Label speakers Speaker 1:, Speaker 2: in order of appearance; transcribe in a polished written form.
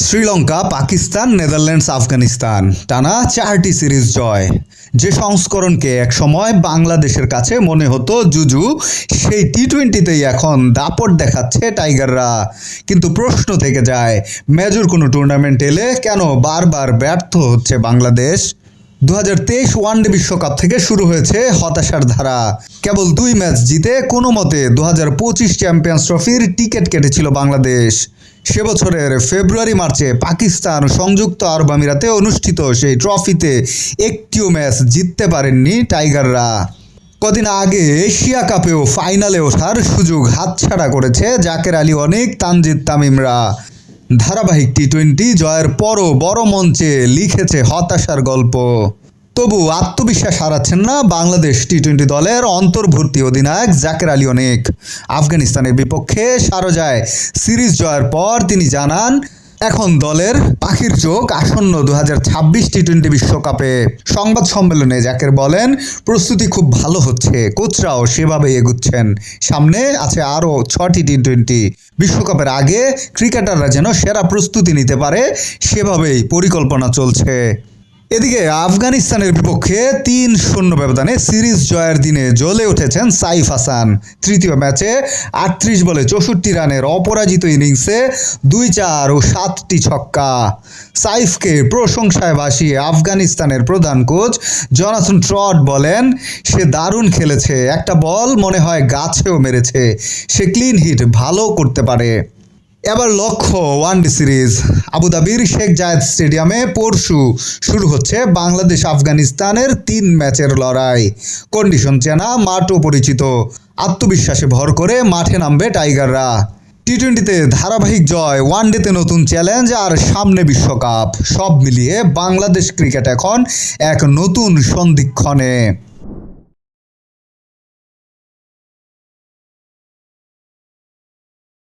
Speaker 1: Sri Lanka, Pakistan, Netherlands, Afghanistan টানা 4টি series জয়। যে সংস্করণকে একসময় বাংলাদেশের কাছে মনে হতো জুজু, সেই টি-20তেই এখন দাপট দেখাচ্ছে টাইগাররা। কিন্তু প্রশ্ন থেকে যায়, মেজর কোনো টুর্নামেন্ট এলে কেন বারবার ব্যর্থ হচ্ছে বাংলাদেশ? 2023 ওয়ানডে বিশ্বকাপ থেকে শুরু হয়েছে হতাশার ধারা। কেবল 2 ম্যাচ জিতে কোনো মতে 2025 চ্যাম্পিয়ন্স ট্রফির টিকিট কেটেছিল বাংলাদেশ। সে বছরের ফেব্রুয়ারি-মার্চে পাকিস্তান ও সংযুক্ত আরব আমিরাতে অনুষ্ঠিত সেই ট্রফিতে একটিও ম্যাচ জিততে পারেননি টাইগাররা। কদিন আগে এশিয়া কাপেও ফাইনালে ওঠার সুযোগ হাতছাড়া করেছে জাকের আলী অনেক, তানজিদ তামিমরা। ধারাবাহিক টি-20 জয়ের পরও বড় মঞ্চে লিখেছে হতাশার গল্প। তবু আত্মবিশ্বাস হারাচ্ছেন না বাংলাদেশ টি-20 দলের অন্তর্বর্তী অধিনায়ক জাকের আলী অনেক। আফগানিস্তানের বিপক্ষে শারজায় সিরিজ জয়ের পর তিনি জানান, এখন দলের পাখির চোখ আসন্ন 2026 টি-20 বিশ্বকাপে। সংবাদ সম্মেলনে জাকের বলেন, প্রস্তুতি খুব ভালো হচ্ছে, কোচরাও সেভাবেই এগুচ্ছেন। সামনে আছে আরও 6টি টি-20। বিশ্বকাপের আগে ক্রিকেটাররা যেন সেরা প্রস্তুতি নিতে পারে, সেভাবেই পরিকল্পনা চলছে। এদিকে আফগানিস্তানের বিপক্ষে 3-0 ব্যবধানে সিরিজ জয়ের দিনে জ্বলে উঠেছেন সাইফ হাসান। তৃতীয় ম্যাচে 38 বলে 64 রানের অপরাজিত ইনিংসে 2-4 ও 7টি ছক্কা। সাইফকে প্রশংসায় ভাসিয়ে আফগানিস্তানের প্রধান কোচ জনাথন ট্রট বলেন, সে দারুণ খেলেছে, একটা বল মনে হয় গাছেও মেরেছে, সে ক্লিন হিট ভালো করতে পারে। এবার লক্ষ্য ওয়ানডে সিরিজ। আবুধাবির শেখ জায়েদ স্টেডিয়ামে পরশু শুরু হচ্ছে বাংলাদেশ আফগানিস্তানের 3 ম্যাচের লড়াই। কন্ডিশন চেনা, মাঠও পরিচিত, আত্মবিশ্বাসে ভর করে মাঠে নামবে টাইগাররা। টি-20তে ধারাবাহিক জয়, ওয়ানডেতে নতুন চ্যালেঞ্জ আর সামনে বিশ্বকাপ, সব মিলিয়ে বাংলাদেশ ক্রিকেট এখন এক নতুন সন্ধিক্ষণে।